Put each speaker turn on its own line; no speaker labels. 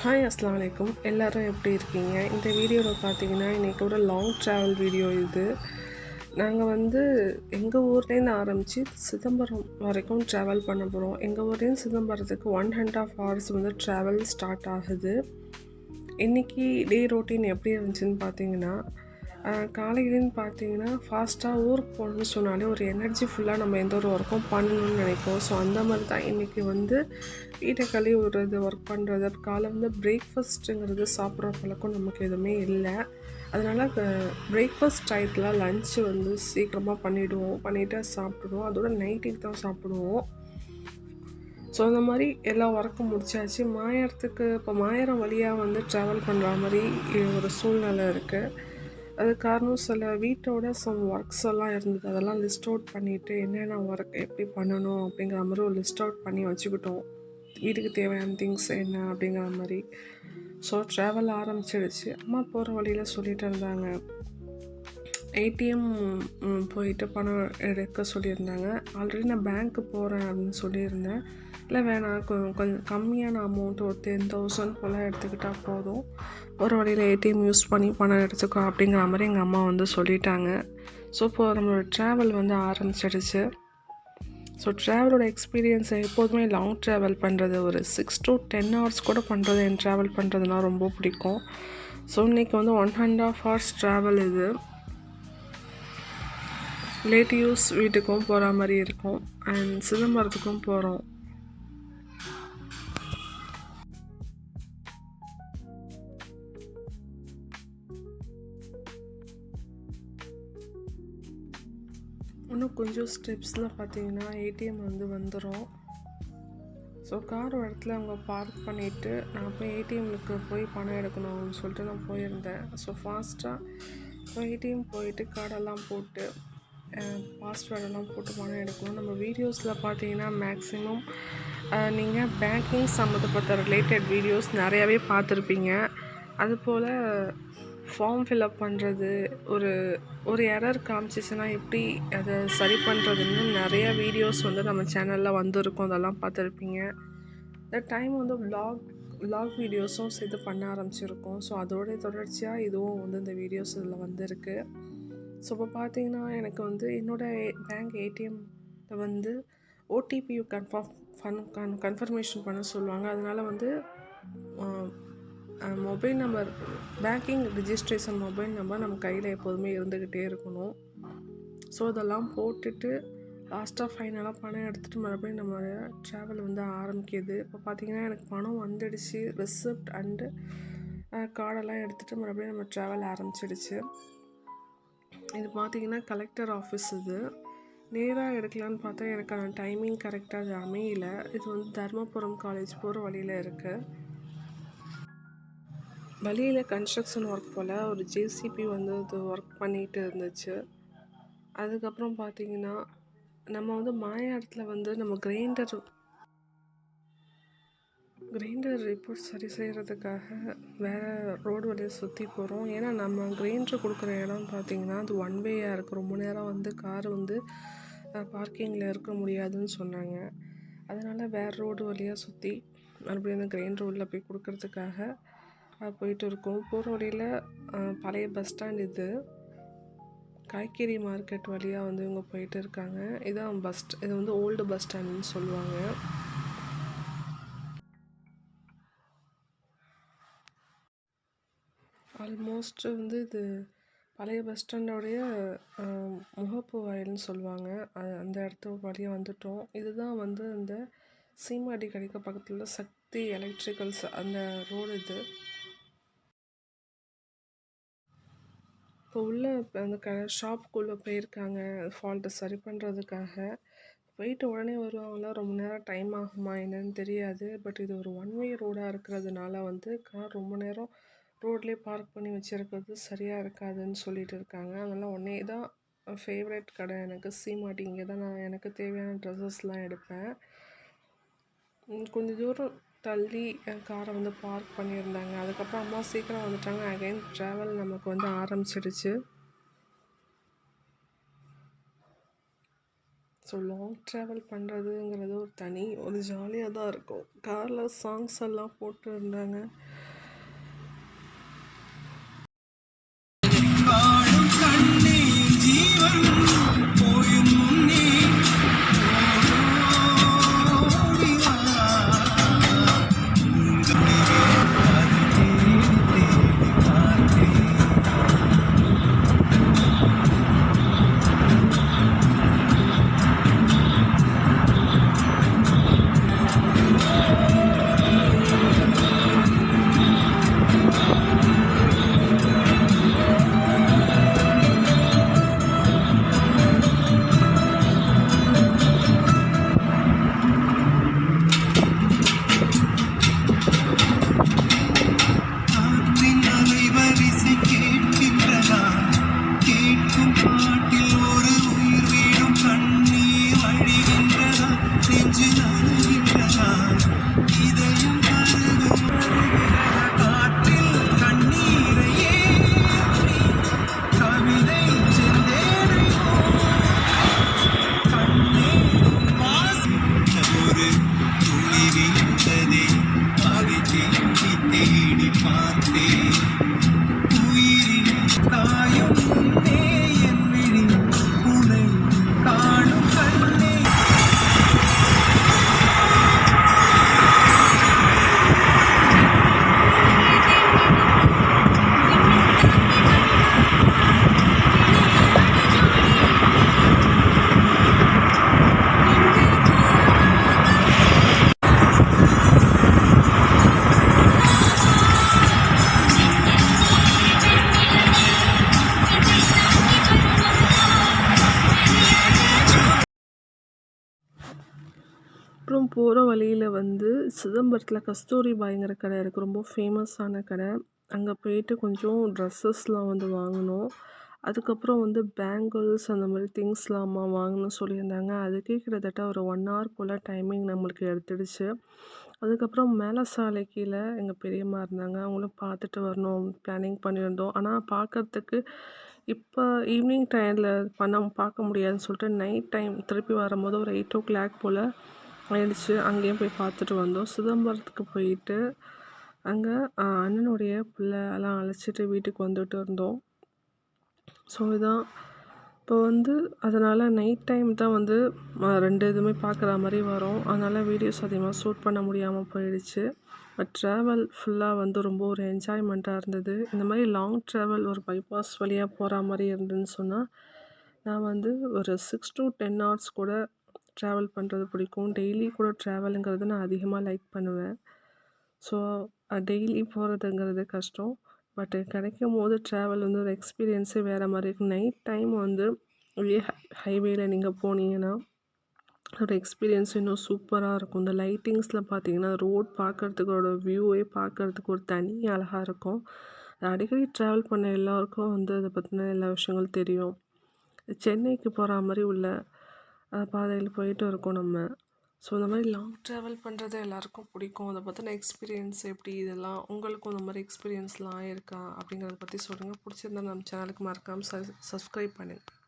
Hi அஸ்ஸலாமு அலைக்கும். எல்லோரும் எப்படி இருக்கீங்க? இந்த வீடியோவில் பார்த்தீங்கன்னா இன்றைக்கி ஒரு லாங் ட்ராவல் வீடியோ இது. நாங்கள் எங்கள் ஊர்லேருந்து ஆரம்பித்து சிதம்பரம் வரைக்கும் ட்ராவல் பண்ண போகிறோம். எங்கள் ஊர்லேருந்து சிதம்பரத்துக்கு 1.5 hours ட்ராவல் ஸ்டார்ட் ஆகுது. இன்றைக்கி டே ரொட்டீன் எப்படி இருந்துச்சுன்னு பார்த்தீங்கன்னா, காலையிலேன்னு பார்த்தீங்கன்னா ஃபாஸ்ட்டாக ஊருக்கு போகணுன்னு சொன்னாலே ஒரு எனர்ஜி ஃபுல்லாக நம்ம எந்த ஒரு ஒர்க்கும் பண்ணணும்னு நினைப்போம். ஸோ அந்த மாதிரி தான் இன்றைக்கி வீட்டை கழுவி விடுறது, ஒர்க் பண்ணுறது, காலை பிரேக்ஃபாஸ்ட்டுங்கிறது சாப்பிட்ற பழக்கம் நமக்கு எதுவுமே இல்லை. அதனால் பிரேக்ஃபாஸ்ட் டயத்தில் லன்ச்சு சீக்கிரமாக பண்ணிவிட்டு சாப்பிடுவோம். அதோட நைட்டுக்கு தான் சாப்பிடுவோம். ஸோ அந்த மாதிரி எல்லா ஒர்க்கும் முடிச்சாச்சு. இப்போ மாயரம் வழியாக ட்ராவல் பண்ணுற மாதிரி ஒரு சூழ்நிலை இருக்குது. அது காரணம் சில வீட்டோட சம் ஒர்க்ஸ் எல்லாம் இருந்தது. அதெல்லாம் லிஸ்ட் அவுட் பண்ணிவிட்டு என்னென்ன ஒர்க் எப்படி பண்ணணும் அப்படிங்கிற மாதிரி ஒரு லிஸ்ட் அவுட் பண்ணி வச்சுக்கிட்டோம். வீட்டுக்கு தேவையான திங்ஸ் என்ன அப்படிங்கிற மாதிரி. ஸோ ட்ராவல் ஆரம்பிச்சிடுச்சு. அம்மா போகிற வழியில் சொல்லிகிட்டு இருந்தாங்க, ஏடிஎம் போயிட்டு பணம் எடுக்க சொல்லியிருந்தாங்க. ஆல்ரெடி நான் பேங்க்கு போகிறேன் அப்படின்னு சொல்லியிருந்தேன். இல்லை வேணாம், கொஞ்சம் கம்மியான அமௌண்ட் ஒரு 10,000 போல் எடுத்துக்கிட்டால் போதும், ஒரு வழியில் ஏடிஎம் யூஸ் பண்ணி பணம் எடுத்துக்கோ அப்படிங்கிற மாதிரி எங்கள் அம்மா சொல்லிட்டாங்க. ஸோ இப்போது நம்மளோட ட்ராவல் ஆரம்பிச்சிடுச்சு. ஸோ ட்ராவலோட எக்ஸ்பீரியன்ஸ் எப்போதுமே லாங் ட்ராவல் பண்ணுறது ஒரு 6 to 10 hours கூட பண்ணுறது, என் ட்ராவல் பண்ணுறதுனா ரொம்ப பிடிக்கும். ஸோ இன்றைக்கி 1.5 hours ட்ராவல் இது. ரிலேட்டிவ்ஸ் வீட்டுக்கும் போகிற மாதிரி இருக்கும் அண்ட் சிதம்பரத்துக்கும் போகிறோம். இன்னும் கொஞ்சம் ஸ்டெப்ஸில் பார்த்தீங்கன்னா ஏடிஎம் வந்துடும். ஸோ கார் ஒரு இடத்துல அவங்க பார்க் பண்ணிவிட்டு நான் போய் ஏடிஎம்முக்கு போய் பணம் எடுக்கணும் அப்படின்னு சொல்லிட்டு நான் போயிருந்தேன். ஸோ ஃபாஸ்ட்டாக ஏடிஎம் போயிட்டு கார்டெல்லாம் போட்டு பாஸ்வேர்டெல்லாம் போட்டு பணம் எடுக்கணும். நம்ம வீடியோஸில் பார்த்தீங்கன்னா மேக்ஸிமம் நீங்கள் பேங்கிங் சம்மந்தப்பட்ட ரிலேட்டட் வீடியோஸ் நிறையாவே பார்த்துருப்பீங்க. அதுபோல் ஃபார்ம் ஃபில்அப் பண்ணுறது, ஒரு எரர் காமிச்சிச்சுன்னா எப்படி அதை சரி பண்ணுறதுன்னு நிறையா வீடியோஸ் நம்ம சேனலில் வந்திருக்கும். அதெல்லாம் பார்த்துருப்பீங்க. இந்த டைம் விலாக் வீடியோஸும் சேர்த்து பண்ண ஆரம்பிச்சிருக்கோம். ஸோ அதோடைய தொடர்ச்சியாக இதுவும் இந்த வீடியோஸ் இதில் வந்திருக்கு. ஸோ இப்போ பார்த்தீங்கன்னா எனக்கு என்னோடய பேங்க் ஏடிஎம்மில் ஓடிபி கன்ஃபர்மேஷன் பண்ண சொல்லுவாங்க. அதனால் mobile number, banking registration mobile number நம்ம கையில் எப்போதுமே இருந்துக்கிட்டே இருக்கணும். ஸோ இதெல்லாம் போட்டுட்டு லாஸ்ட்டாக ஃபைனலாக பணம் எடுத்துகிட்டு மறுபடியும் நம்மளோட ட்ராவல் ஆரம்பிக்கிது. இப்போ பார்த்திங்கன்னா எனக்கு பணம் வந்துடுச்சு. ரிசிப்ட் அண்டு கார்டெல்லாம் எடுத்துகிட்டு மறுபடியும் நம்ம ட்ராவல் ஆரம்பிச்சிடுச்சு. இது பார்த்திங்கன்னா கலெக்டர் ஆஃபீஸ். இது நேராக எடுக்கலான்னு பார்த்தா எனக்கான டைமிங் கரெக்டாக அது அமையல. இது தர்மபுரம் காலேஜ் போகிற வழியில் இருக்குது. வழியில் கன்ஸ்ட்ரக்ஷன் ஒர்க் போல் ஒரு ஜேசிபி அது ஒர்க் பண்ணிகிட்டு இருந்துச்சு. அதுக்கப்புறம் பார்த்திங்கன்னா நம்ம மாயாரத்தில் நம்ம கிரைண்டர் ரிப்போர்ட் சரி செய்கிறதுக்காக வேறு ரோடு வழியை சுற்றி போகிறோம். ஏன்னா நம்ம கிரைண்டர் கொடுக்குற இடம் பார்த்திங்கன்னா அது ஒன் வேயாக இருக்குது. ரொம்ப நேரம் கார் பார்க்கிங்கில் இருக்க முடியாதுன்னு சொன்னாங்க. அதனால் வேறு ரோடு வழியாக சுற்றி மறுபடியும் அந்த கிரைண்டர் உள்ளே போய் கொடுக்கறதுக்காக போயிட்டு இருக்கோம். போகிற வழியில் பழைய பஸ் ஸ்டாண்ட், இது காய்கறி மார்க்கெட் வழியாக இவங்க போயிட்டு இருக்காங்க. இதான் இது ஓல்டு பஸ் ஸ்டாண்டுன்னு சொல்லுவாங்க. ஆல்மோஸ்ட் இது பழைய பஸ் ஸ்டாண்டோடைய முகப்பு வாயில்னு சொல்லுவாங்க. அந்த இடத்து வழியாக வந்துட்டோம். இதுதான் அந்த சீமாடி கடைக்கு பக்கத்தில் சக்தி எலக்ட்ரிக்கல்ஸ் அந்த ரோடு. இது இப்போ அந்த ஷாப்புக்குள்ளே போயிருக்காங்க ஃபால்ட்டை சரி பண்ணுறதுக்காக. போயிட்டு உடனே வருவாங்களா, ரொம்ப நேரம் டைம் ஆகுமா என்னன்னு தெரியாது. பட் இது ஒரு ஒன் வே ரோடாக இருக்கிறதுனால கார் ரொம்ப நேரம் ரோட்லேயே பார்க் பண்ணி வச்சுருக்கிறது சரியாக இருக்காதுன்னு சொல்லிட்டு இருக்காங்க. அதனால் ஒன்றே தான் ஃபேவரட் கடை எனக்கு, சீமாட்டி. இங்கே தான் நான் எனக்கு தேவையான ட்ரெஸ்ஸஸ்லாம் எடுப்பேன். கொஞ்சம் தூரம் தள்ளி காரை பார்க் பண்ணியிருந்தாங்க. அதுக்கப்புறம் அம்மா சீக்கிரம் வந்துட்டாங்க. அகைன் ட்ராவல் நமக்கு ஆரம்பிச்சிடுச்சு. ஸோ லாங் ட்ராவல் பண்ணுறதுங்கிறது ஒரு ஜாலியாக தான் இருக்கும். காரில் சாங்ஸ் எல்லாம் போட்டுருந்தாங்க. அப்புறம் போகிற வழியில் வந்து சிதம்பரத்தில் கஸ்தூரி பாய்ங்கிற கடை இருக்குது. ரொம்ப ஃபேமஸான கடை. அங்கே போயிட்டு கொஞ்சம் ட்ரெஸ்ஸஸ்லாம் வந்து வாங்கினோம். அதுக்கப்புறம் வந்து பேங்கிள்ஸ் அந்த மாதிரி திங்ஸ்லாம் அம்மா வாங்கணும்னு சொல்லியிருந்தாங்க. அதுக்கே கிட்டத்தட்ட ஒரு 1 ஹவர் போல் டைமிங் நம்மளுக்கு எடுத்துடுச்சு. அதுக்கப்புறம் மேலே சாலை கீழே எங்கள் பெரியம்மா இருந்தாங்க. அவங்களும் பார்த்துட்டு வரணும் பிளானிங் பண்ணியிருந்தோம். ஆனால் பார்க்கறதுக்கு இப்போ ஈவினிங் டைமில் பார்க்க முடியாதுன்னு சொல்லிட்டு நைட் டைம் திருப்பி வரும்போது ஒரு 8 o'clock போல் ஆயிடுச்சு. அங்கேயும் போய் பார்த்துட்டு வந்தோம். சிதம்பரத்துக்கு போயிட்டு அங்கே அண்ணனுடைய பிள்ளை எல்லாம் அழைச்சிட்டு வீட்டுக்கு வந்துட்டு இருந்தோம். ஸோ இதான் இப்போ வந்து அதனால் நைட் டைம் தான் வந்து 2 இதுவுமே பார்க்குற மாதிரி வரும். அதனால் வீடியோஸ் அதிகமாக ஷூட் பண்ண முடியாமல் போயிடுச்சு. பட் ட்ராவல் ஃபுல்லாக வந்து ரொம்ப ஒரு என்ஜாய்மெண்ட்டாக இருந்தது. இந்த மாதிரி லாங் ட்ராவல் ஒரு பைபாஸ் வழியாக போகிற மாதிரி இருந்துன்னு சொன்னால் நான் வந்து ஒரு 6 to 10 hours கூட ட்ராவல் பண்ணுறது பிடிக்கும். டெய்லி கூட ட்ராவலுங்கிறது நான் அதிகமாக லைக் பண்ணுவேன். ஸோ டெய்லி போகிறதுங்கிறது கஷ்டம். பட் கிடைக்கும் போது ட்ராவல் வந்து ஒரு எக்ஸ்பீரியன்ஸே வேறு மாதிரி இருக்கும். நைட் டைம் வந்து ஹைவேல நீங்கள் போனீங்கன்னா ஒரு எக்ஸ்பீரியன்ஸ் இன்னும் சூப்பராக இருக்கும். இந்த லைட்டிங்ஸில் பார்த்தீங்கன்னா ரோட் பார்க்குறதுக்கோட வியூவே பார்க்குறதுக்கு ஒரு தனி அழகாக இருக்கும். அடிக்கடி ட்ராவல் பண்ண எல்லாருக்கும் வந்து அதை பற்றின எல்லா விஷயங்களும் தெரியும். சென்னைக்கு போகிற மாதிரி உள்ள பாதையில் போயிட்டு இருக்கோம் நம்ம. ஸோ இந்த மாதிரி லாங் ட்ராவல் பண்ணுறது எல்லாருக்கும் பிடிக்கும். அதை பற்றின எக்ஸ்பீரியன்ஸ் எப்படி, இதெல்லாம் உங்களுக்கும் இந்த மாதிரி எக்ஸ்பீரியன்ஸ்லாம் இருக்கா அப்படிங்கிறத பற்றி சொல்லுங்கள். பிடிச்சிருந்தா நம்ம சேனலுக்கு மறக்காமல் சப்ஸ்கிரைப் பண்ணுங்கள்.